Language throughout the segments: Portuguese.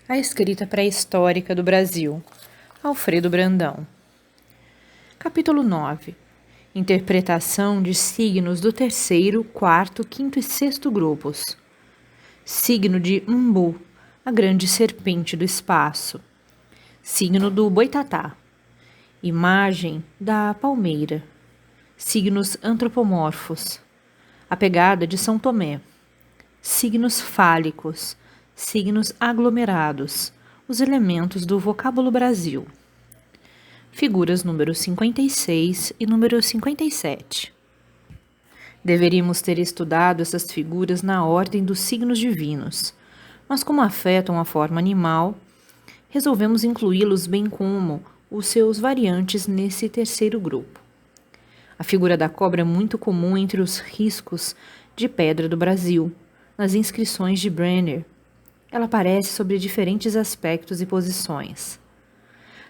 A escrita pré-histórica do Brasil. Alfredo Brandão. Capítulo 9. Interpretação de signos do terceiro, quarto, quinto e sexto grupos. Signo de Umbu, a grande serpente do espaço. Signo do Boitatá. Imagem da palmeira. Signos antropomorfos. A pegada de São Tomé. Signos fálicos. Signos aglomerados, os elementos do vocábulo Brasil. Figuras número 56 e número 57. Deveríamos ter estudado essas figuras na ordem dos signos divinos, mas como afetam a forma animal, resolvemos incluí-los bem como os seus variantes nesse terceiro grupo. A figura da cobra é muito comum entre os riscos de pedra do Brasil, nas inscrições de Brenner. Ela aparece sobre diferentes aspectos e posições.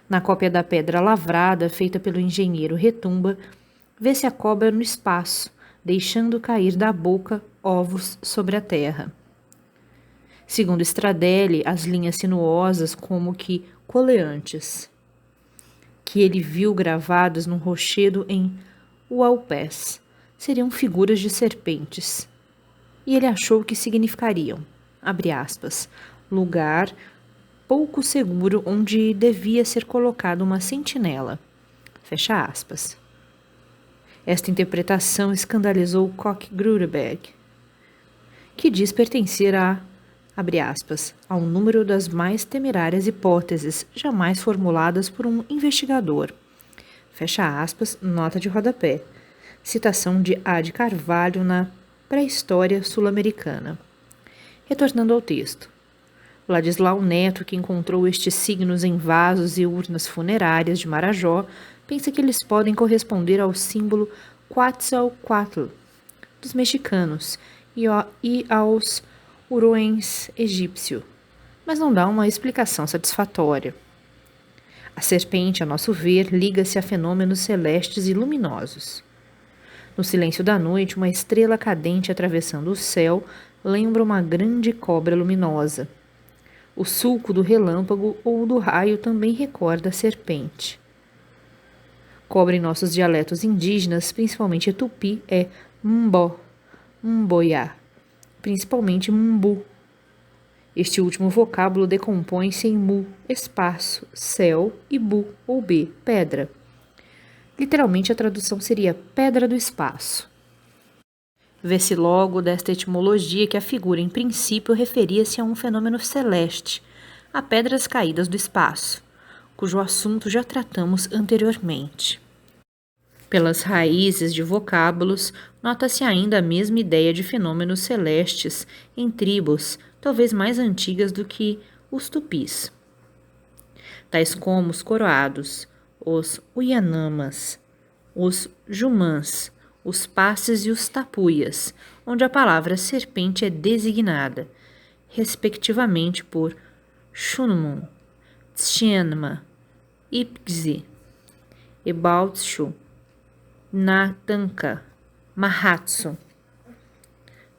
Na cópia da pedra lavrada, feita pelo engenheiro Retumba, vê-se a cobra no espaço, deixando cair da boca ovos sobre a terra. Segundo Stradelli, as linhas sinuosas como que coleantes, que ele viu gravadas num rochedo em Uaupés, seriam figuras de serpentes. E ele achou que significariam, abre aspas, lugar pouco seguro onde devia ser colocada uma sentinela, fecha aspas. Esta interpretação escandalizou Koch-Grünberg, que diz pertencer a, abre aspas, ao número das mais temerárias hipóteses jamais formuladas por um investigador, fecha aspas, nota de rodapé, citação de A. de Carvalho na Pré-História Sul-Americana. Retornando ao texto. Ladislau Neto, que encontrou estes signos em vasos e urnas funerárias de Marajó, pensa que eles podem corresponder ao símbolo Quetzalcoatl dos mexicanos e aos uruens egípcio, mas não dá uma explicação satisfatória. A serpente, a nosso ver, liga-se a fenômenos celestes e luminosos. No silêncio da noite, uma estrela cadente atravessando o céu lembra uma grande cobra luminosa. O sulco do relâmpago ou do raio também recorda a serpente. Cobra em nossos dialetos indígenas, principalmente tupi, é mbó, mboiá, principalmente mbu. Este último vocábulo decompõe-se em mu, espaço, céu, e bu, ou b, pedra. Literalmente, a tradução seria pedra do espaço. Vê-se logo desta etimologia que a figura, em princípio, referia-se a um fenômeno celeste, a pedras caídas do espaço, cujo assunto já tratamos anteriormente. Pelas raízes de vocábulos, nota-se ainda a mesma ideia de fenômenos celestes em tribos, talvez mais antigas do que os tupis, tais como os coroados, os Uyanamas, os Jumãs, os Passes e os Tapuias, onde a palavra serpente é designada, respectivamente por Xunmun, Tsienma, Ipgzi, Ebaltshu, Natanka, Mahatsu.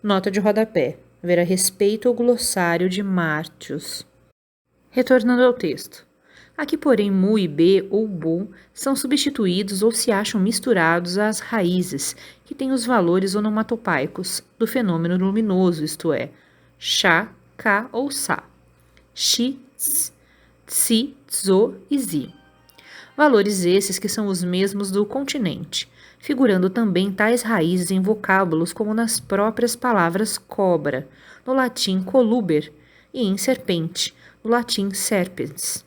Nota de rodapé. Ver a respeito ao glossário de Martius. Retornando ao texto. Aqui, porém, mu e b ou bu são substituídos ou se acham misturados às raízes, que têm os valores onomatopaicos do fenômeno luminoso, isto é, chá, cá ou sá, chi, tsi, tso e zi. Valores esses que são os mesmos do continente, figurando também tais raízes em vocábulos como nas próprias palavras cobra, no latim coluber, e em serpente, no latim serpens.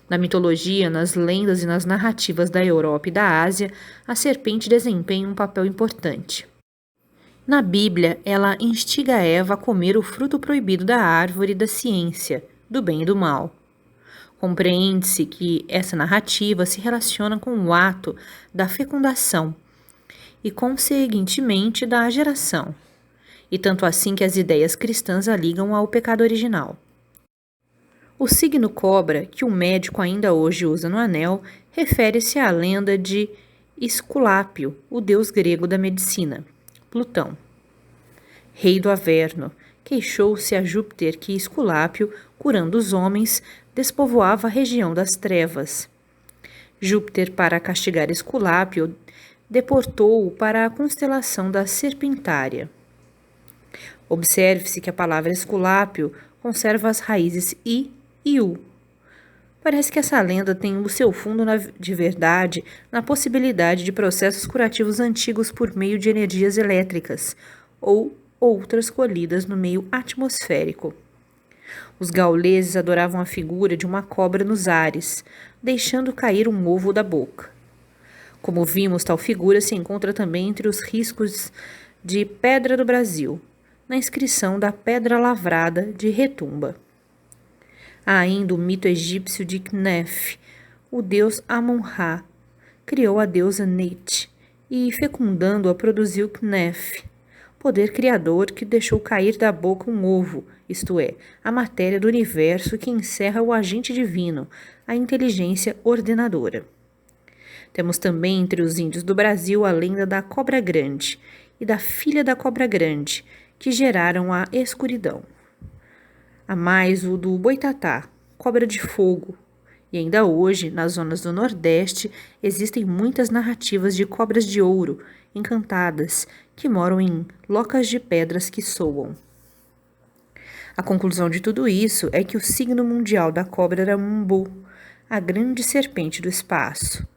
Na mitologia, nas lendas e nas narrativas da Europa e da Ásia, a serpente desempenha um papel importante. Na Bíblia, ela instiga Eva a comer o fruto proibido da árvore da ciência, do bem e do mal. Compreende-se que essa narrativa se relaciona com o ato da fecundação e, conseguintemente, da geração, e tanto assim que as ideias cristãs a ligam ao pecado original. O signo cobra, que o médico ainda hoje usa no anel, refere-se à lenda de Esculápio, o deus grego da medicina, Plutão, rei do Averno, queixou-se a Júpiter que Esculápio, curando os homens, despovoava a região das trevas. Júpiter, para castigar Esculápio, deportou-o para a constelação da Serpentária. Observe-se que a palavra Esculápio conserva as raízes I e U. Parece que essa lenda tem o seu fundo de verdade na possibilidade de processos curativos antigos por meio de energias elétricas ou outras colhidas no meio atmosférico. Os gauleses adoravam a figura de uma cobra nos ares, deixando cair um ovo da boca. Como vimos, tal figura se encontra também entre os riscos de pedra do Brasil, na inscrição da Pedra Lavrada de Retumba. Há ainda o mito egípcio de Kneph. O deus Amon-Ra criou a deusa Neit e, fecundando-a, produziu Kneph, poder criador que deixou cair da boca um ovo, isto é, a matéria do universo que encerra o agente divino, a inteligência ordenadora. Temos também entre os índios do Brasil a lenda da Cobra Grande e da filha da Cobra Grande, que geraram a escuridão. Há mais o do Boitatá, cobra de fogo, e ainda hoje, nas zonas do Nordeste, existem muitas narrativas de cobras de ouro, encantadas, que moram em locas de pedras que soam. A conclusão de tudo isso é que o signo mundial da cobra era Mbu, a grande serpente do espaço.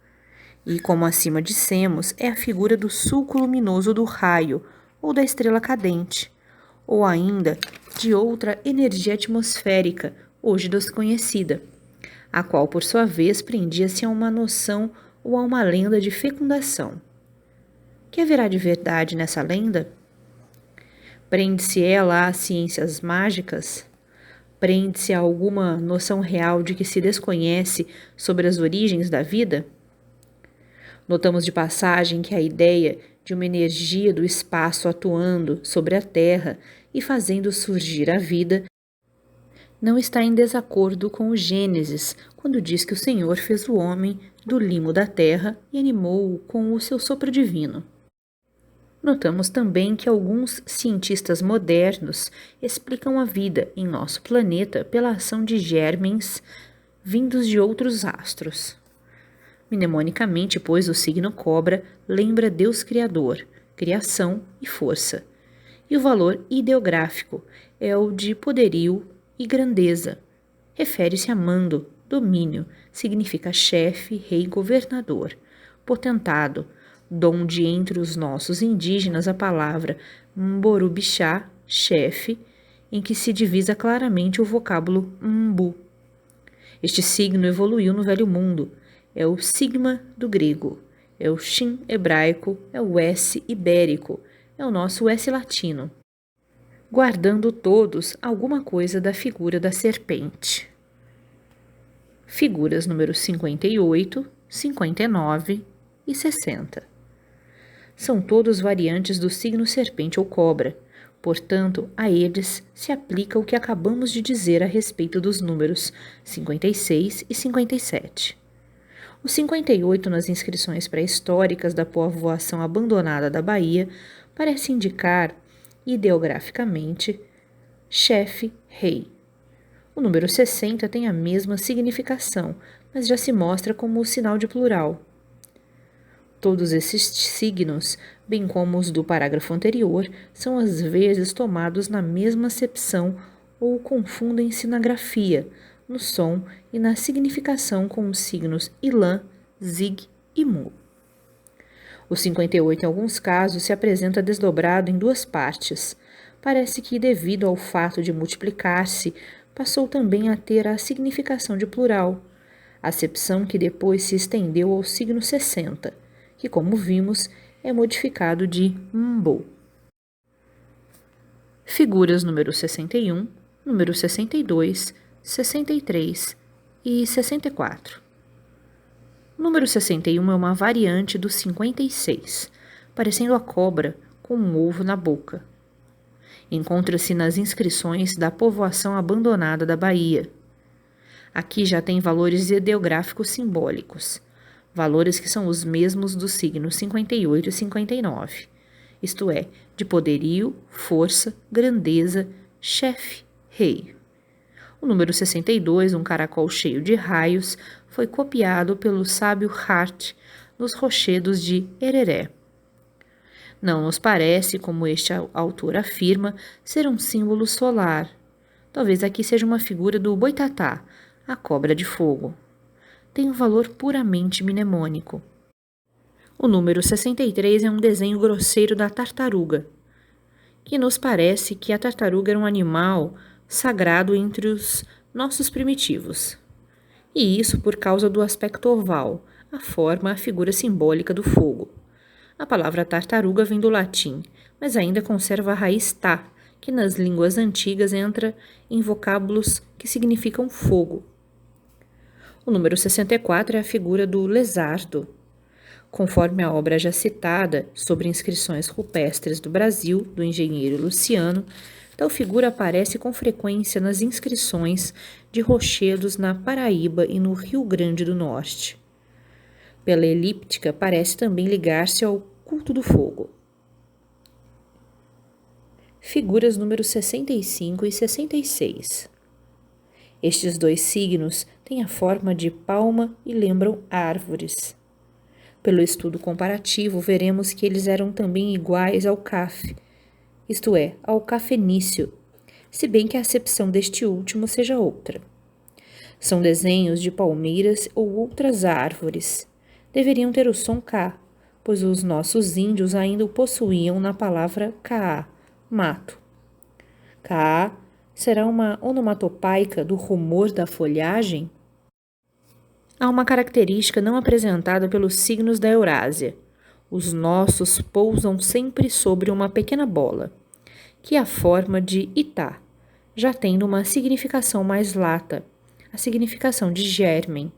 E, como acima dissemos, é a figura do sulco luminoso do raio, ou da estrela cadente, ou ainda de outra energia atmosférica, hoje desconhecida, a qual, por sua vez, prendia-se a uma noção ou a uma lenda de fecundação. Que haverá de verdade nessa lenda? Prende-se ela a ciências mágicas? Prende-se a alguma noção real de que se desconhece sobre as origens da vida? Notamos de passagem que a ideia de uma energia do espaço atuando sobre a Terra e fazendo surgir a vida não está em desacordo com o Gênesis, quando diz que o Senhor fez o homem do limo da terra e animou-o com o seu sopro divino. Notamos também que alguns cientistas modernos explicam a vida em nosso planeta pela ação de germens vindos de outros astros. Mnemonicamente, pois, o signo cobra lembra Deus Criador, criação e força. E o valor ideográfico é o de poderio e grandeza. Refere-se a mando, domínio, significa chefe, rei, governador, potentado, donde entre os nossos indígenas a palavra mborubixá, chefe, em que se divisa claramente o vocábulo mbu. Este signo evoluiu no Velho Mundo. É o sigma do grego, é o shin hebraico, é o S ibérico, é o nosso S latino, guardando todos alguma coisa da figura da serpente. Figuras números 58, 59 e 60. São todos variantes do signo serpente ou cobra, portanto, a eles se aplica o que acabamos de dizer a respeito dos números 56 e 57. O 58 nas inscrições pré-históricas da povoação abandonada da Bahia parece indicar, ideograficamente, chefe, rei. O número 60 tem a mesma significação, mas já se mostra como o sinal de plural. Todos esses signos, bem como os do parágrafo anterior, são às vezes tomados na mesma acepção ou confundem-se na grafia, no som e na significação com os signos Ilã, Zig e Mu. O 58, em alguns casos, se apresenta desdobrado em duas partes. Parece que, devido ao fato de multiplicar-se, passou também a ter a significação de plural, acepção que depois se estendeu ao signo 60, que, como vimos, é modificado de Mbo. Figuras número 61, número 62, 63 e 64. O número 61 é uma variante do 56, parecendo a cobra com um ovo na boca. Encontra-se nas inscrições da povoação abandonada da Bahia. Aqui já tem valores ideográficos simbólicos, valores que são os mesmos dos signos 58 e 59, isto é, de poderio, força, grandeza chefe, rei. O número 62, um caracol cheio de raios, foi copiado pelo sábio Hart nos rochedos de Hereré. Não nos parece, como este autor afirma, ser um símbolo solar. Talvez aqui seja uma figura do boitatá, a cobra de fogo. Tem um valor puramente mnemônico. O número 63 é um desenho grosseiro da tartaruga, que nos parece que a tartaruga era um animal sagrado entre os nossos primitivos. E isso por causa do aspecto oval, a forma, a figura simbólica do fogo. A palavra tartaruga vem do latim, mas ainda conserva a raiz tá, que nas línguas antigas entra em vocábulos que significam fogo. O número 64 é a figura do lesardo. Conforme a obra já citada sobre inscrições rupestres do Brasil, do engenheiro Luciano, tal figura aparece com frequência nas inscrições de rochedos na Paraíba e no Rio Grande do Norte. Pela elíptica, parece também ligar-se ao culto do fogo. Figuras números 65 e 66. Estes dois signos têm a forma de palma e lembram árvores. Pelo estudo comparativo, veremos que eles eram também iguais ao CAF, isto é, ao cafenício, se bem que a acepção deste último seja outra. São desenhos de palmeiras ou outras árvores. Deveriam ter o som K, pois os nossos índios ainda o possuíam na palavra Ka, mato. Ka será uma onomatopaica do rumor da folhagem? Há uma característica não apresentada pelos signos da Eurásia. Os nossos pousam sempre sobre uma pequena bola, que é a forma de Itá, já tendo uma significação mais lata, a significação de germen.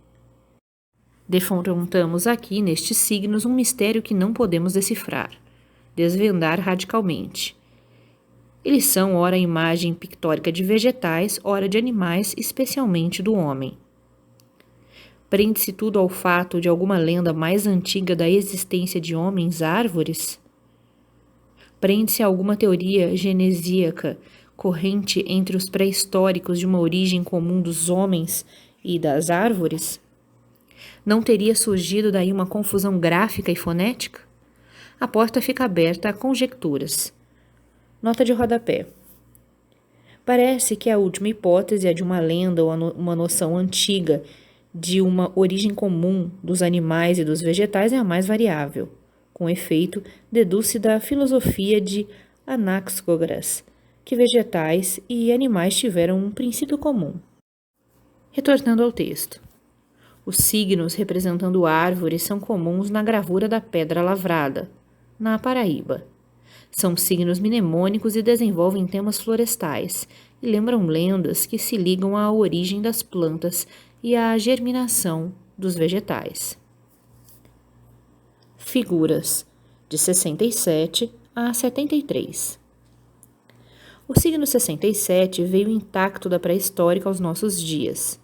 Defrontamos aqui, nestes signos, um mistério que não podemos decifrar, desvendar radicalmente. Eles são ora a imagem pictórica de vegetais, ora de animais, especialmente do homem. Prende-se tudo ao fato de alguma lenda mais antiga da existência de homens árvores? Prende-se a alguma teoria genesíaca corrente entre os pré-históricos de uma origem comum dos homens e das árvores? Não teria surgido daí uma confusão gráfica e fonética? A porta fica aberta a conjecturas. Nota de rodapé. Parece que a última hipótese é de uma lenda ou uma noção antiga de uma origem comum dos animais e dos vegetais é a mais variável. Com efeito, deduz-se da filosofia de Anaxágoras, que vegetais e animais tiveram um princípio comum. Retornando ao texto. Os signos representando árvores são comuns na gravura da pedra lavrada, na Paraíba. São signos mnemônicos e desenvolvem temas florestais, e lembram lendas que se ligam à origem das plantas e à germinação dos vegetais. Figuras de 67 a 73. O signo 67 veio intacto da pré-histórica aos nossos dias.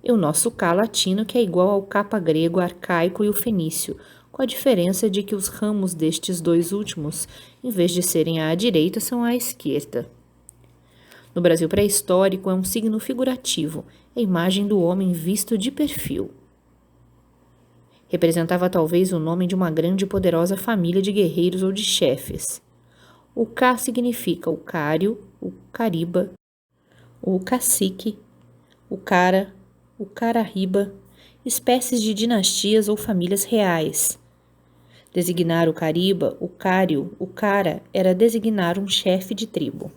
E o nosso K latino, que é igual ao Kappa grego, arcaico e o fenício, com a diferença de que os ramos destes dois últimos, em vez de serem à direita, são à esquerda. No Brasil pré-histórico é um signo figurativo, a imagem do homem visto de perfil. Representava talvez o nome de uma grande e poderosa família de guerreiros ou de chefes. O K significa o cário, o cariba, o cacique, o cara, o caraíba, espécies de dinastias ou famílias reais. Designar o cariba, o cário, o cara era designar um chefe de tribo.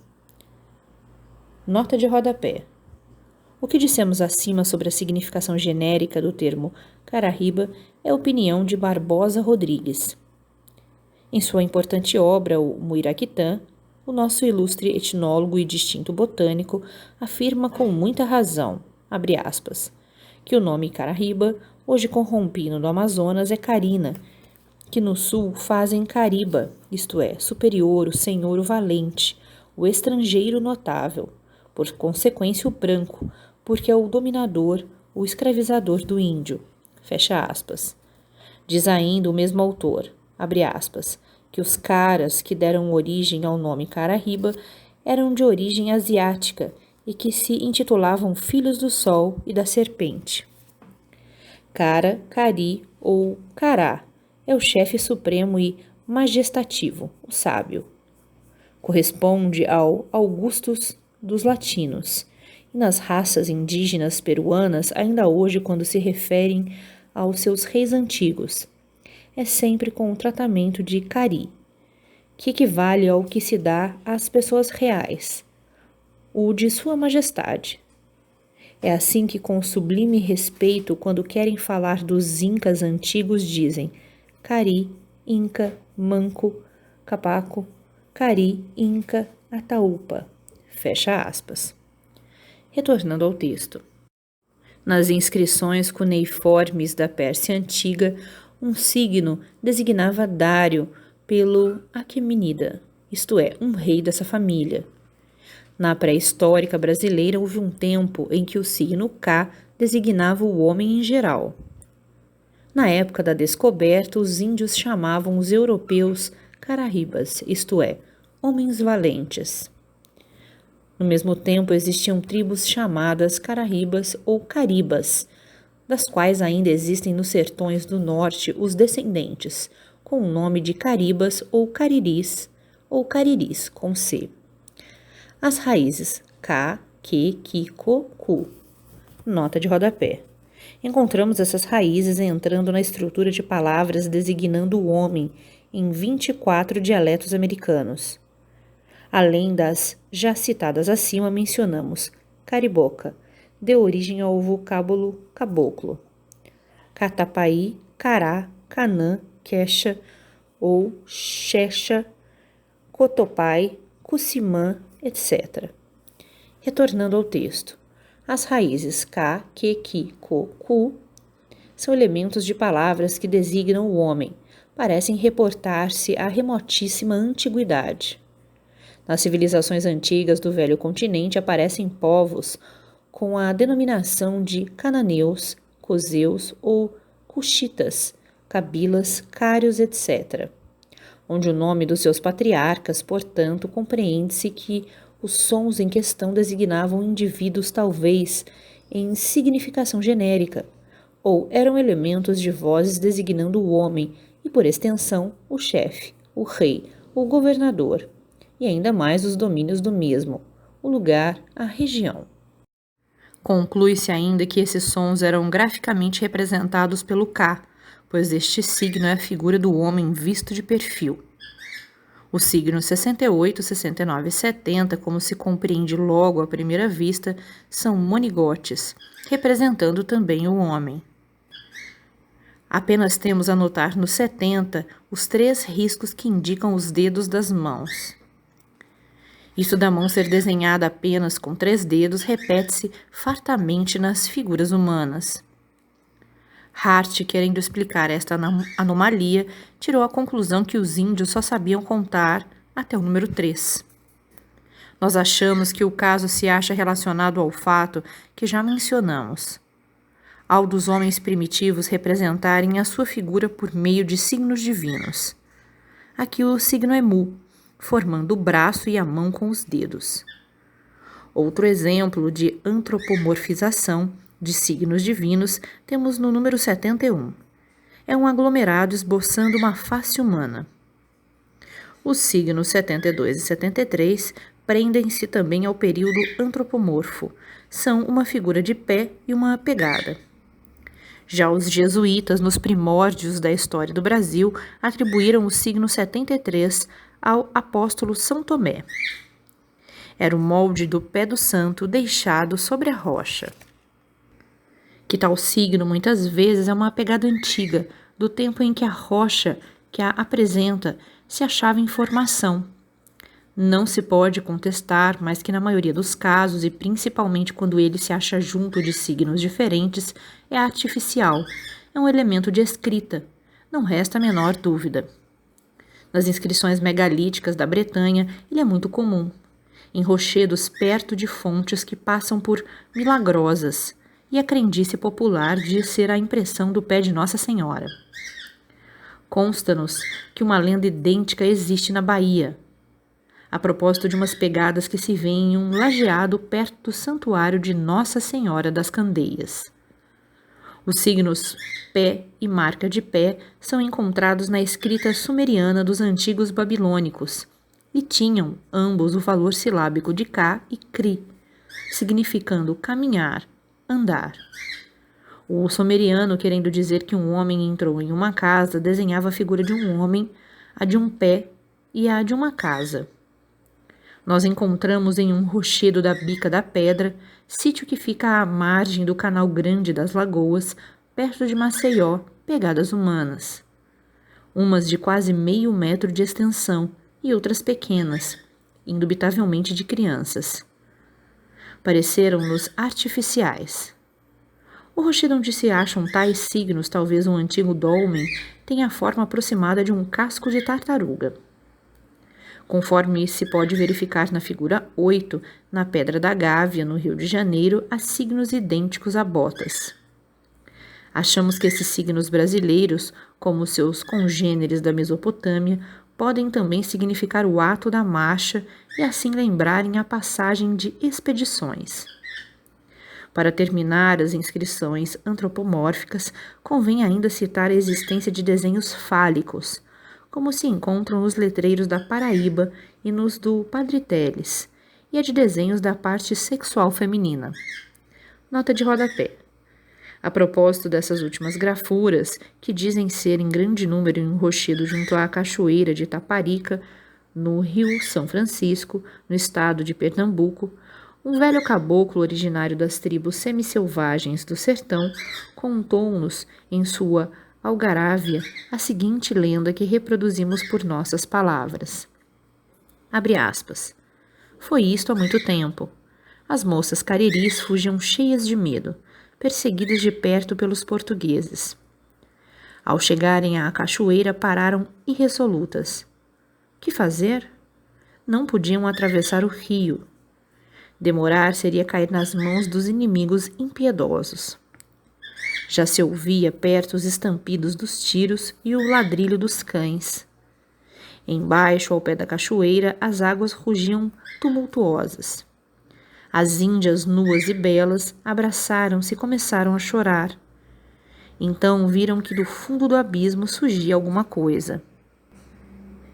Nota de rodapé. O que dissemos acima sobre a significação genérica do termo caraíba é a opinião de Barbosa Rodrigues. Em sua importante obra, o Muiraquitã, o nosso ilustre etnólogo e distinto botânico afirma com muita razão, abre aspas, que o nome Caraíba, hoje corrompido do Amazonas, é Carina, que no sul fazem Cariba, isto é, superior, o senhor, o valente, o estrangeiro notável, por consequência o branco, porque é o dominador, o escravizador do índio, fecha aspas. Diz ainda o mesmo autor, abre aspas, que os caras que deram origem ao nome Caraíba eram de origem asiática e que se intitulavam Filhos do Sol e da Serpente. Cara, Cari ou Cará é o chefe supremo e majestativo, o sábio. Corresponde ao Augustus dos latinos, e nas raças indígenas peruanas, ainda hoje, quando se referem aos seus reis antigos, é sempre com o tratamento de Cari, que equivale ao que se dá às pessoas reais, o de Sua Majestade. É assim que, com sublime respeito, quando querem falar dos incas antigos, dizem Cari, Inca, Manco, Capaco, Cari, Inca, Ataúpa. Fecha aspas. Retornando ao texto. Nas inscrições cuneiformes da Pérsia Antiga, um signo designava Dário pelo Aquemenida, isto é, um rei dessa família. Na pré-histórica brasileira, houve um tempo em que o signo K designava o homem em geral. Na época da descoberta, os índios chamavam os europeus Carahibas, isto é, homens valentes. No mesmo tempo, existiam tribos chamadas Carahibas ou Caribas, das quais ainda existem nos sertões do norte os descendentes, com o nome de Caribas ou Cariris, com C. As raízes K, Q, Ki, Ko, Ku. Nota de rodapé. Encontramos essas raízes entrando na estrutura de palavras designando o homem em 24 dialetos americanos. Além das já citadas acima, mencionamos cariboca, deu origem ao vocábulo caboclo, catapaí, cará, canã, quecha ou xexa, cotopai, cucimã, etc. Retornando ao texto. As raízes K, Q, Ki, Ko, Ku são elementos de palavras que designam o homem, parecem reportar-se à remotíssima antiguidade. Nas civilizações antigas do Velho Continente aparecem povos com a denominação de cananeus, coseus ou cuxitas, cabilas, cários, etc., onde o nome dos seus patriarcas, portanto, compreende-se que os sons em questão designavam indivíduos talvez em significação genérica, ou eram elementos de vozes designando o homem e, por extensão, o chefe, o rei, o governador, e ainda mais os domínios do mesmo, o lugar, a região. Conclui-se ainda que esses sons eram graficamente representados pelo K, pois este signo é a figura do homem visto de perfil. Os signos 68, 69 e 70, como se compreende logo à primeira vista, são monigotes, representando também o homem. Apenas temos a notar no 70 os 3 riscos que indicam os dedos das mãos. Isso da mão ser desenhada apenas com 3 dedos repete-se fartamente nas figuras humanas. Hart, querendo explicar esta anomalia, tirou a conclusão que os índios só sabiam contar até o número 3. Nós achamos que o caso se acha relacionado ao fato que já mencionamos, ao dos homens primitivos representarem a sua figura por meio de signos divinos. Aqui o signo é Mu, formando o braço e a mão com os dedos. Outro exemplo de antropomorfização de signos divinos temos no número 71. É um aglomerado esboçando uma face humana. Os signos 72 e 73 prendem-se também ao período antropomorfo. São uma figura de pé e uma pegada. Já os jesuítas, nos primórdios da história do Brasil, atribuíram o signo 73 ao apóstolo São Tomé. Era o molde do pé do santo deixado sobre a rocha. Que tal signo, muitas vezes, é uma pegada antiga, do tempo em que a rocha que a apresenta se achava em formação. Não se pode contestar, mas que na maioria dos casos, e principalmente quando ele se acha junto de signos diferentes, é artificial, é um elemento de escrita, não resta a menor dúvida. Nas inscrições megalíticas da Bretanha, ele é muito comum, em rochedos perto de fontes que passam por milagrosas, e a crendice popular diz ser a impressão do pé de Nossa Senhora. Consta-nos que uma lenda idêntica existe na Bahia. a propósito de umas pegadas que se vêem em um lajeado perto do santuário de Nossa Senhora das Candeias. Os signos pé e marca de pé são encontrados na escrita sumeriana dos antigos babilônicos e tinham ambos o valor silábico de Ka e Kri, significando caminhar, andar. O sumeriano, querendo dizer que um homem entrou em uma casa, desenhava a figura de um homem, a de um pé e a de uma casa. Nós encontramos em um rochedo da Bica da Pedra, sítio que fica à margem do Canal Grande das Lagoas, perto de Maceió, pegadas humanas. Umas de quase meio metro de extensão e outras pequenas, indubitavelmente de crianças. Pareceram-nos artificiais. O rochedo onde se acham tais signos, talvez um antigo dolmen, tem a forma aproximada de um casco de tartaruga. Conforme se pode verificar na figura 8, na Pedra da Gávea, no Rio de Janeiro, há signos idênticos a botas. Achamos que esses signos brasileiros, como seus congêneres da Mesopotâmia, podem também significar o ato da marcha e assim lembrarem a passagem de expedições. Para terminar as inscrições antropomórficas, convém ainda citar a existência de desenhos fálicos, como se encontram nos letreiros da Paraíba e nos do Padre Teles, e a de desenhos da parte sexual feminina. Nota de rodapé. A propósito dessas últimas grafuras, que dizem ser em grande número em um rochedo junto à cachoeira de Itaparica, no Rio São Francisco, no estado de Pernambuco, um velho caboclo originário das tribos semiselvagens do sertão contou-nos em sua Algarávia a seguinte lenda que reproduzimos por nossas palavras. Abre aspas. Foi isto há muito tempo. As moças cariris fugiam cheias de medo, perseguidas de perto pelos portugueses. Ao chegarem à cachoeira, pararam irresolutas. Que fazer? Não podiam atravessar o rio. Demorar seria cair nas mãos dos inimigos impiedosos. Já se ouvia perto os estampidos dos tiros e o ladrilho dos cães. Embaixo, ao pé da cachoeira, as águas rugiam tumultuosas. As índias, nuas e belas, abraçaram-se e começaram a chorar. Então viram que do fundo do abismo surgia alguma coisa.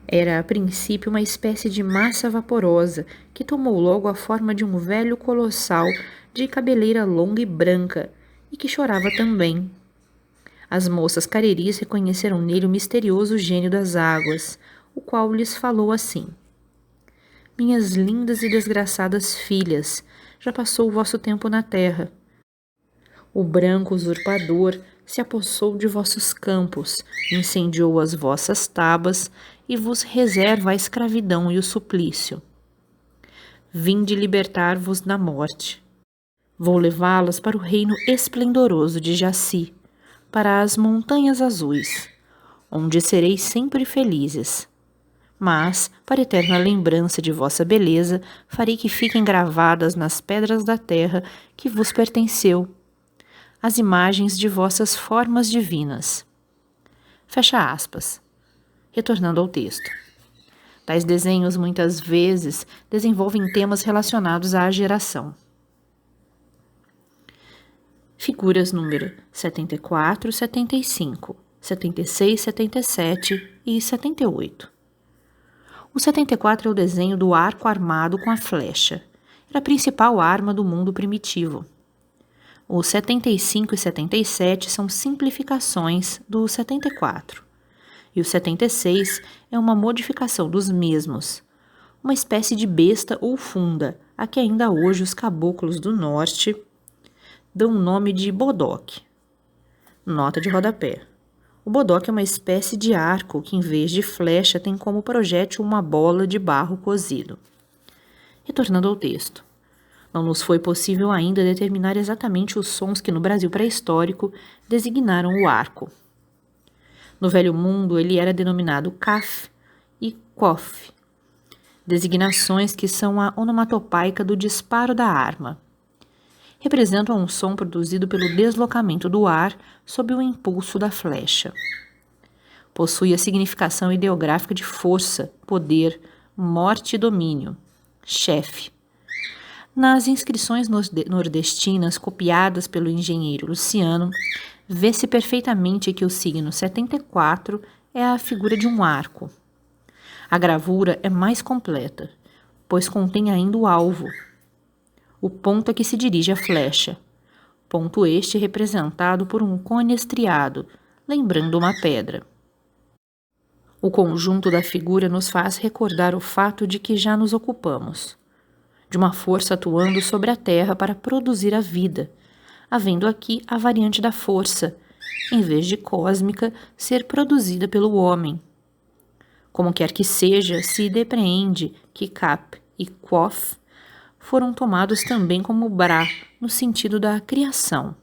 Era, a princípio, uma espécie de massa vaporosa que tomou logo a forma de um velho colossal de cabeleira longa e branca, e que chorava também. As moças cariris reconheceram nele o misterioso gênio das águas, o qual lhes falou assim: Minhas lindas e desgraçadas filhas, já passou o vosso tempo na terra. O branco usurpador se apossou de vossos campos, incendiou as vossas tabas e vos reserva a escravidão e o suplício. Vinde libertar-vos da morte. Vou levá-las para o reino esplendoroso de Jaci, para as montanhas azuis, onde sereis sempre felizes. Mas, para eterna lembrança de vossa beleza, farei que fiquem gravadas nas pedras da terra que vos pertenceu, as imagens de vossas formas divinas. Fecha aspas. Retornando ao texto. Tais desenhos, muitas vezes, desenvolvem temas relacionados à geração. Figuras número 74, 75, 76, 77 e 78. O 74 é o desenho do arco armado com a flecha. Era a principal arma do mundo primitivo. Os 75 e 77 são simplificações do 74. E o 76 é uma modificação dos mesmos, uma espécie de besta ou funda, a que ainda hoje os caboclos do norte dão o nome de bodoque. Nota de rodapé. O bodoque é uma espécie de arco que, em vez de flecha, tem como projétil uma bola de barro cozido. Retornando ao texto. Não nos foi possível ainda determinar exatamente os sons que no Brasil pré-histórico designaram o arco. No Velho Mundo, ele era denominado caf e cof, designações que são a onomatopaica do disparo da arma. Representam um som produzido pelo deslocamento do ar sob o impulso da flecha. Possui a significação ideográfica de força, poder, morte e domínio, chefe. Nas inscrições nordestinas copiadas pelo engenheiro Luciano, vê-se perfeitamente que o signo 74 é a figura de um arco. A gravura é mais completa, pois contém ainda o alvo, o ponto a que se dirige a flecha, ponto este representado por um cone estriado, lembrando uma pedra. O conjunto da figura nos faz recordar o fato de que já nos ocupamos de uma força atuando sobre a Terra para produzir a vida, havendo aqui a variante da força, em vez de cósmica, ser produzida pelo homem. Como quer que seja, se depreende que Cap e Quoth foram tomados também como Bra, no sentido da criação.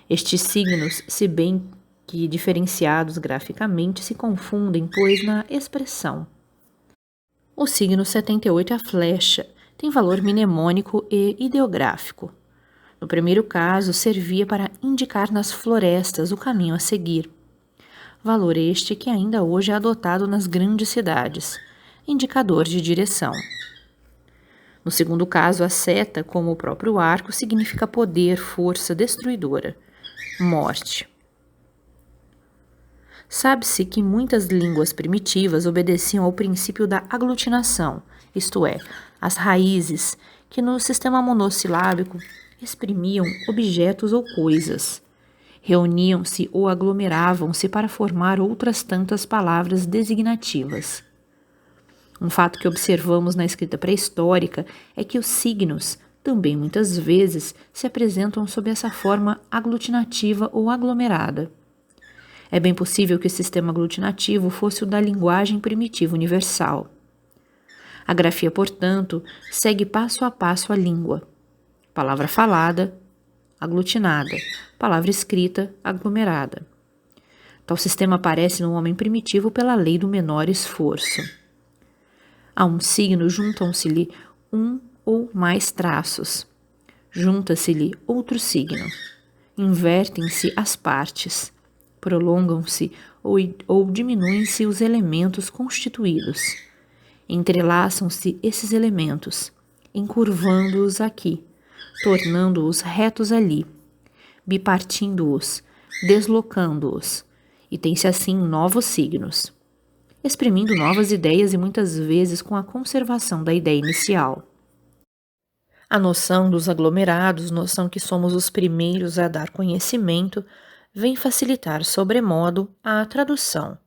Estes signos, se bem que diferenciados graficamente, se confundem, pois, na expressão. O signo 78 é a flecha, tem valor mnemônico e ideográfico. No primeiro caso, servia para indicar nas florestas o caminho a seguir. Valor este que ainda hoje é adotado nas grandes cidades, indicador de direção. No segundo caso, a seta, como o próprio arco, significa poder, força destruidora, morte. Sabe-se que muitas línguas primitivas obedeciam ao princípio da aglutinação, isto é, as raízes, que no sistema monossilábico exprimiam objetos ou coisas. Reuniam-se ou aglomeravam-se para formar outras tantas palavras designativas. Um fato que observamos na escrita pré-histórica é que os signos, também muitas vezes, se apresentam sob essa forma aglutinativa ou aglomerada. É bem possível que o sistema aglutinativo fosse o da linguagem primitiva universal. A grafia, portanto, segue passo a passo a língua. Palavra falada, aglutinada. Palavra escrita, aglomerada. Tal sistema aparece no homem primitivo pela lei do menor esforço. A um signo juntam-se-lhe um ou mais traços. Junta-se-lhe outro signo. Invertem-se as partes. Prolongam-se ou diminuem-se os elementos constituídos. Entrelaçam-se esses elementos, encurvando-os aqui, tornando-os retos ali, bipartindo-os, deslocando-os, e tem-se assim novos signos, exprimindo novas ideias e muitas vezes com a conservação da ideia inicial. A noção dos aglomerados, noção que somos os primeiros a dar conhecimento, vem facilitar sobremodo a tradução.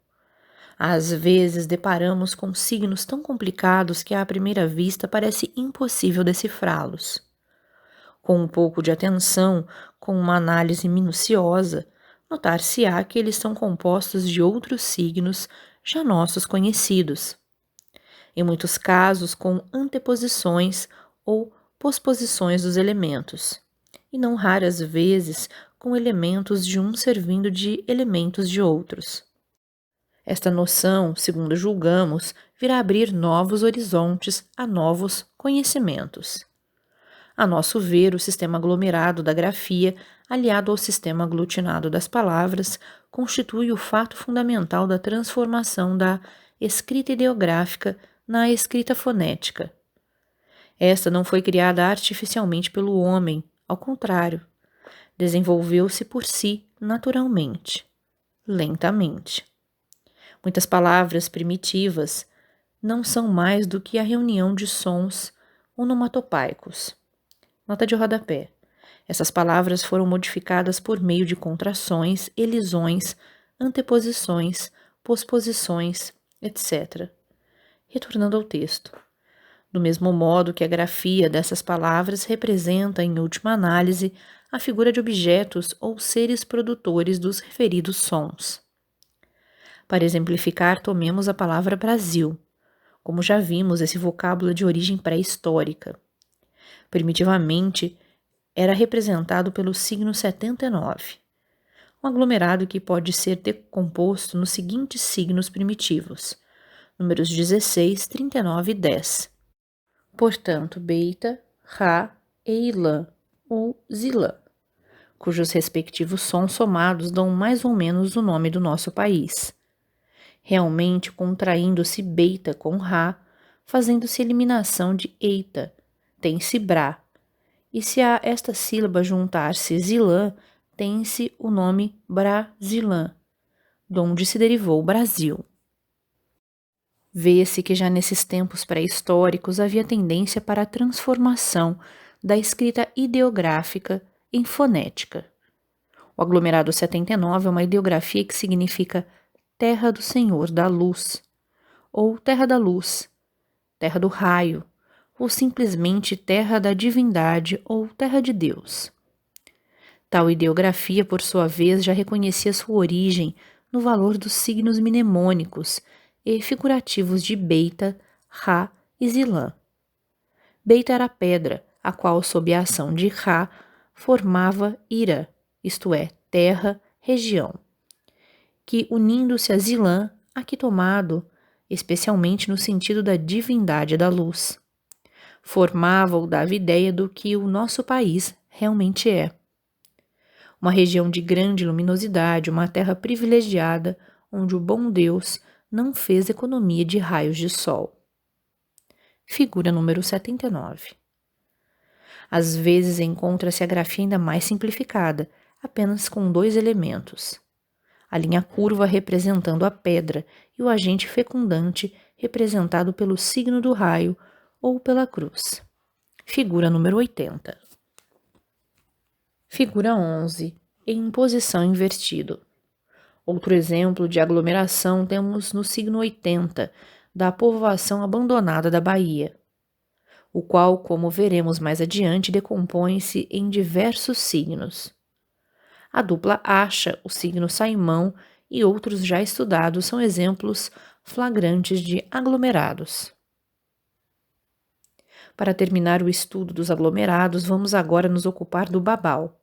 Às vezes deparamos com signos tão complicados que à primeira vista parece impossível decifrá-los. Com um pouco de atenção, com uma análise minuciosa, notar-se-á que eles são compostos de outros signos já nossos conhecidos. Em muitos casos com anteposições ou posposições dos elementos, e não raras vezes com elementos de um servindo de elementos de outros. Esta noção, segundo julgamos, virá abrir novos horizontes a novos conhecimentos. A nosso ver, o sistema aglomerado da grafia, aliado ao sistema aglutinado das palavras, constitui o fato fundamental da transformação da escrita ideográfica na escrita fonética. Esta não foi criada artificialmente pelo homem, ao contrário, desenvolveu-se por si naturalmente, lentamente. Muitas palavras primitivas não são mais do que a reunião de sons onomatopeicos. Nota de rodapé. Essas palavras foram modificadas por meio de contrações, elisões, anteposições, posposições, etc. Retornando ao texto. Do mesmo modo que a grafia dessas palavras representa, em última análise, a figura de objetos ou seres produtores dos referidos sons. Para exemplificar, tomemos a palavra Brasil. Como já vimos, esse vocábulo é de origem pré-histórica. Primitivamente, era representado pelo signo 79, um aglomerado que pode ser decomposto nos seguintes signos primitivos, números 16, 39 e 10. Portanto, Beita, Ra e Ilã, ou Zilã, cujos respectivos sons somados dão mais ou menos o nome do nosso país. realmente contraindo-se beita com Ra, fazendo-se eliminação de eita, tem-se Bra, e se a esta sílaba juntar-se Zilã, tem-se o nome Brasilã, donde se derivou o Brasil. Vê-se que já nesses tempos pré-históricos havia tendência para a transformação da escrita ideográfica em fonética. O aglomerado 79 é uma ideografia que significa Terra do Senhor da Luz, ou Terra da Luz, Terra do Raio, ou simplesmente Terra da Divindade ou Terra de Deus. Tal ideografia, por sua vez, já reconhecia sua origem no valor dos signos mnemônicos e figurativos de Beita, Ra e Zilã. Beita era a pedra, a qual, sob a ação de Ra, formava Ira, isto é, terra, região, que, unindo-se a Zilã, aqui tomado, especialmente no sentido da divindade da luz, formava ou dava ideia do que o nosso país realmente é. Uma região de grande luminosidade, uma terra privilegiada, onde o bom Deus não fez economia de raios de sol. Figura número 79. Às vezes encontra-se a grafia ainda mais simplificada, apenas com 2 elementos. A linha curva representando a pedra e o agente fecundante representado pelo signo do raio ou pela cruz. Figura número 80. Figura 11. Em posição invertido. Outro exemplo de aglomeração temos no signo 80, da povoação abandonada da Bahia, o qual, como veremos mais adiante, decompõe-se em diversos signos. A dupla Acha, o signo Saimão e outros já estudados são exemplos flagrantes de aglomerados. Para terminar o estudo dos aglomerados, vamos agora nos ocupar do babau,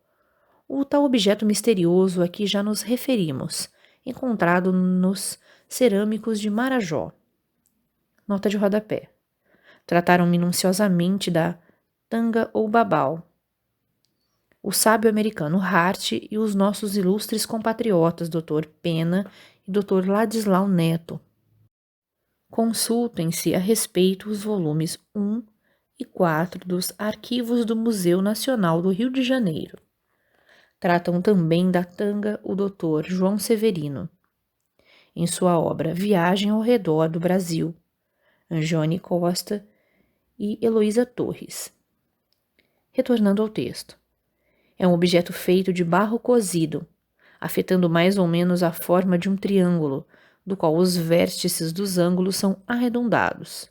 o tal objeto misterioso a que já nos referimos, encontrado nos cerâmicos de Marajó. Nota de rodapé. Trataram minuciosamente da tanga ou babau. O sábio americano Hart e os nossos ilustres compatriotas Dr. Pena e Dr. Ladislau Neto. Consultem-se a respeito os volumes 1 e 4 dos Arquivos do Museu Nacional do Rio de Janeiro. Tratam também da tanga o Dr. João Severino, em sua obra Viagem ao Redor do Brasil, Angione Costa e Heloísa Torres. Retornando ao texto. É um objeto feito de barro cozido, afetando mais ou menos a forma de um triângulo, do qual os vértices dos ângulos são arredondados.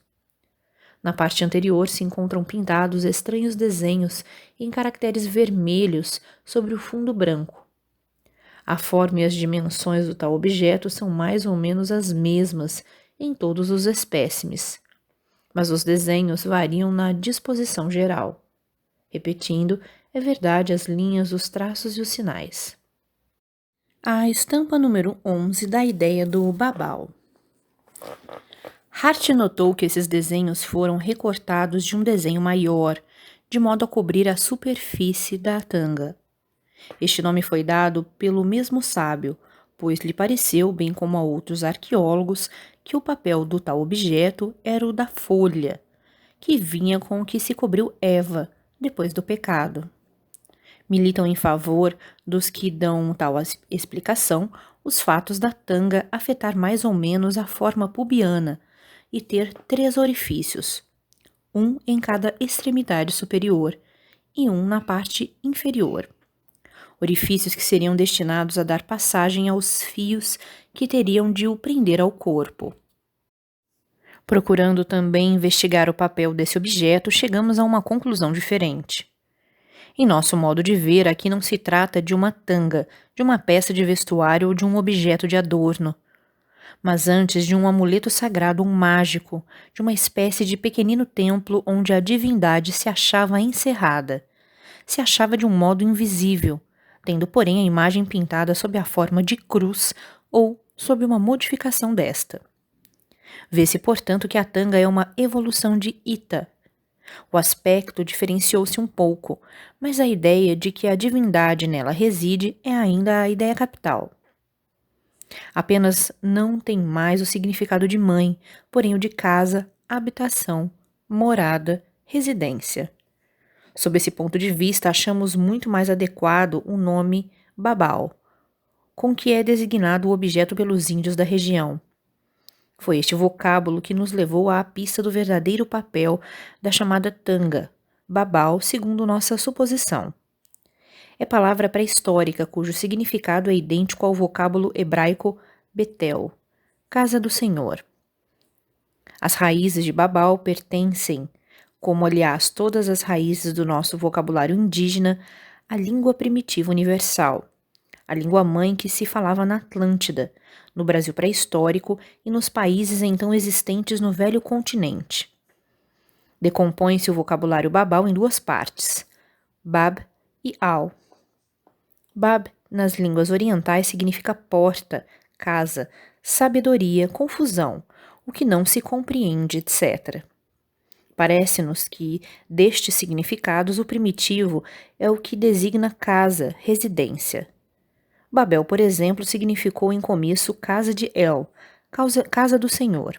Na parte anterior se encontram pintados estranhos desenhos em caracteres vermelhos sobre o fundo branco. A forma e as dimensões do tal objeto são mais ou menos as mesmas em todos os espécimes, mas os desenhos variam na disposição geral. Repetindo, é verdade as linhas, os traços e os sinais. A estampa número 11 dá a ideia do babau. Hart notou que esses desenhos foram recortados de um desenho maior, de modo a cobrir a superfície da tanga. Este nome foi dado pelo mesmo sábio, pois lhe pareceu, bem como a outros arqueólogos, que o papel do tal objeto era o da folha, que vinha com o que se cobriu Eva, depois do pecado. Militam em favor dos que dão tal explicação os fatos da tanga afetar mais ou menos a forma pubiana e ter 3 orifícios, um em cada extremidade superior e um na parte inferior. Orifícios que seriam destinados a dar passagem aos fios que teriam de o prender ao corpo. Procurando também investigar o papel desse objeto, chegamos a uma conclusão diferente. Em nosso modo de ver, aqui não se trata de uma tanga, de uma peça de vestuário ou de um objeto de adorno, mas antes de um amuleto sagrado ou mágico, de uma espécie de pequenino templo onde a divindade se achava encerrada. Se achava de um modo invisível, tendo, porém, a imagem pintada sob a forma de cruz ou sob uma modificação desta. Vê-se, portanto, que a tanga é uma evolução de Ita. O aspecto diferenciou-se um pouco, mas a ideia de que a divindade nela reside é ainda a ideia capital. Apenas não tem mais o significado de mãe, porém o de casa, habitação, morada, residência. Sob esse ponto de vista, achamos muito mais adequado o nome Babal, com que é designado o objeto pelos índios da região. Foi este vocábulo que nos levou à pista do verdadeiro papel da chamada tanga, Babal, segundo nossa suposição. É palavra pré-histórica cujo significado é idêntico ao vocábulo hebraico Betel, casa do Senhor. As raízes de Babal pertencem, como aliás todas as raízes do nosso vocabulário indígena, à língua primitiva universal, a língua-mãe que se falava na Atlântida, no Brasil pré-histórico e nos países então existentes no velho continente. Decompõe-se o vocabulário Babal em duas partes, Bab e Al. Bab, nas línguas orientais, significa porta, casa, sabedoria, confusão, o que não se compreende, etc. Parece-nos que, destes significados, o primitivo é o que designa casa, residência. Babel, por exemplo, significou em começo casa de El, casa do Senhor.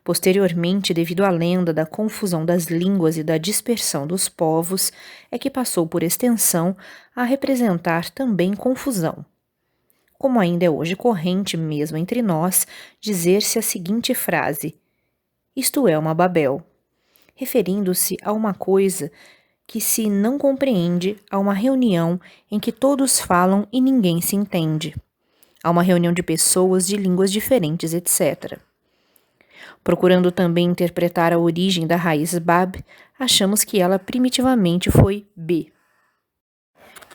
Posteriormente, devido à lenda da confusão das línguas e da dispersão dos povos, é que passou por extensão a representar também confusão. Como ainda é hoje corrente mesmo entre nós dizer-se a seguinte frase: isto é uma Babel, referindo-se a uma coisa que se não compreende, a uma reunião em que todos falam e ninguém se entende, a uma reunião de pessoas de línguas diferentes, etc. Procurando também interpretar a origem da raiz Bab, achamos que ela primitivamente foi B.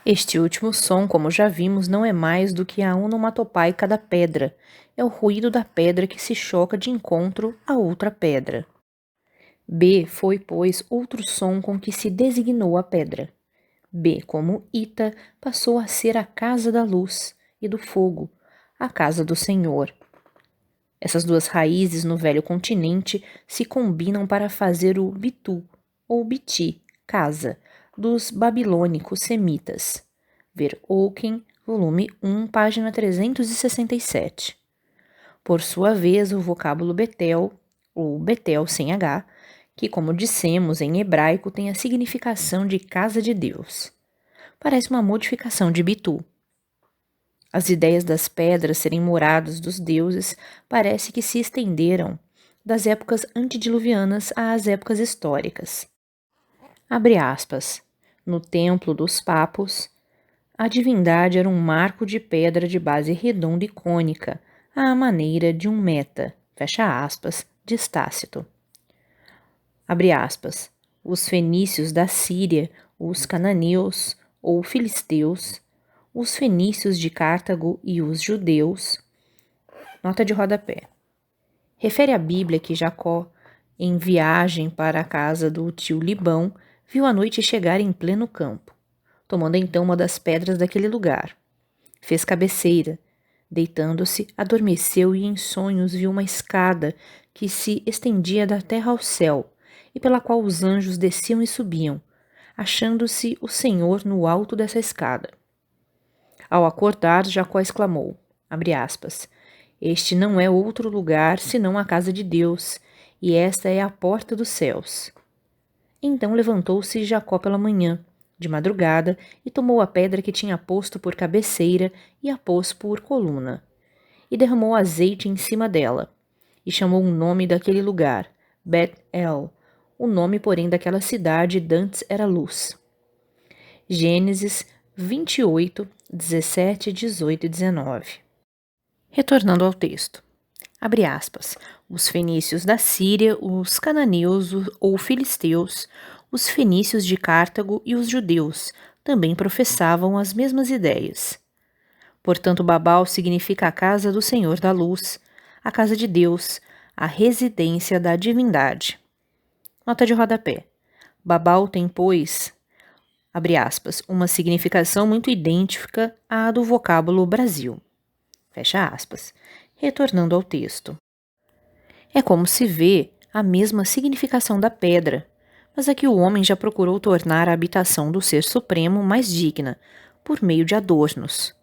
Este último som, como já vimos, não é mais do que a onomatopaica da pedra. É o ruído da pedra que se choca de encontro a outra pedra. B foi, pois, outro som com que se designou a pedra. B, como Ita, passou a ser a casa da luz e do fogo, a casa do Senhor. Essas duas raízes no velho continente se combinam para fazer o Bitu, ou Biti, casa, dos babilônicos semitas. Ver Oken, volume 1, página 367. Por sua vez, o vocábulo Betel, ou Betel sem H, que, como dissemos em hebraico, tem a significação de casa de Deus. Parece uma modificação de Bitu. As ideias das pedras serem moradas dos deuses parece que se estenderam das épocas antediluvianas às épocas históricas. Abre aspas. No templo dos Papos, a divindade era um marco de pedra de base redonda e cônica, à maneira de um meta, fecha aspas, de Estácito. Abre aspas. Os fenícios da Síria, os cananeus ou filisteus, os fenícios de Cartago e os judeus. Nota de rodapé. Refere a Bíblia que Jacó, em viagem para a casa do tio Libão, viu a noite chegar em pleno campo. Tomando então uma das pedras daquele lugar. Fez cabeceira. Deitando-se, adormeceu e em sonhos viu uma escada que se estendia da terra ao céu e pela qual os anjos desciam e subiam, achando-se o Senhor no alto dessa escada. Ao acordar, Jacó exclamou, abre aspas, este não é outro lugar senão a casa de Deus, e esta é a porta dos céus. Então levantou-se Jacó pela manhã, de madrugada, e tomou a pedra que tinha posto por cabeceira e a pôs por coluna, e derramou azeite em cima dela, e chamou o nome daquele lugar, Bet-El, o nome, porém, daquela cidade dantes era Luz. Gênesis 28, 17, 18 e 19. Retornando ao texto. Abre aspas. Os fenícios da Síria, os cananeus ou filisteus, os fenícios de Cartago e os judeus também professavam as mesmas ideias. Portanto, Babal significa a casa do Senhor da Luz, a casa de Deus, a residência da divindade. Nota de rodapé. Babal tem, pois, abre aspas, uma significação muito idêntica à do vocábulo Brasil. Fecha aspas. Retornando ao texto. É como se vê a mesma significação da pedra, mas aqui o homem já procurou tornar a habitação do Ser Supremo mais digna, por meio de adornos.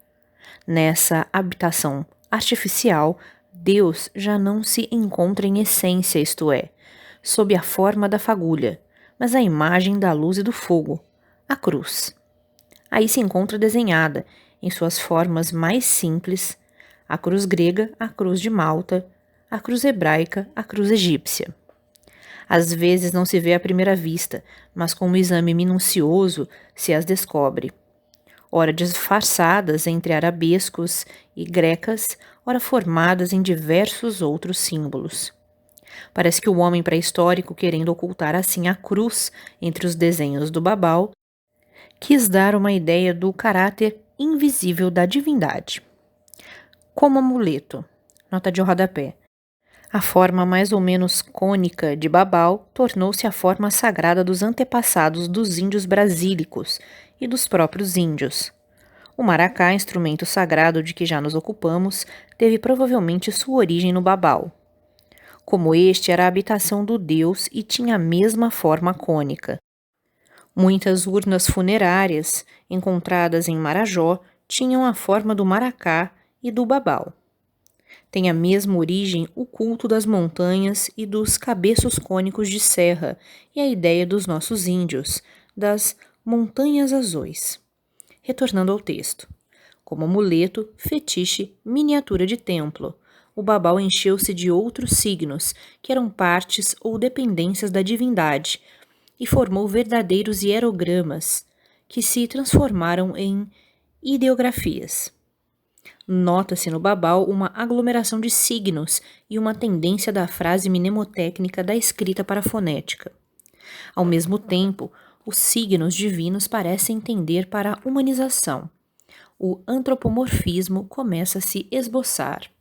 Nessa habitação artificial, Deus já não se encontra em essência, isto é, sob a forma da fagulha, mas a imagem da luz e do fogo, a cruz. Aí se encontra desenhada, em suas formas mais simples, a cruz grega, a cruz de Malta, a cruz hebraica, a cruz egípcia. Às vezes não se vê à primeira vista, mas com um exame minucioso se as descobre. Ora disfarçadas entre arabescos e grecas, ora formadas em diversos outros símbolos. Parece que o homem pré-histórico, querendo ocultar assim a cruz entre os desenhos do Babal, quis dar uma ideia do caráter invisível da divindade. Como amuleto. Nota de rodapé. A forma mais ou menos cônica de Babal tornou-se a forma sagrada dos antepassados dos índios brasílicos e dos próprios índios. O maracá, instrumento sagrado de que já nos ocupamos, teve provavelmente sua origem no Babal. Como este era a habitação do deus e tinha a mesma forma cônica. Muitas urnas funerárias, encontradas em Marajó, tinham a forma do maracá e do Babal. Tem a mesma origem o culto das montanhas e dos cabeços cônicos de serra e a ideia dos nossos índios, das montanhas azuis. Retornando ao texto. Como amuleto, fetiche, miniatura de templo, o Babal encheu-se de outros signos, que eram partes ou dependências da divindade, e formou verdadeiros hierogramas, que se transformaram em ideografias. Nota-se no Babal uma aglomeração de signos e uma tendência da frase mnemotécnica da escrita para a fonética. Ao mesmo tempo, os signos divinos parecem tender para a humanização. O antropomorfismo começa a se esboçar.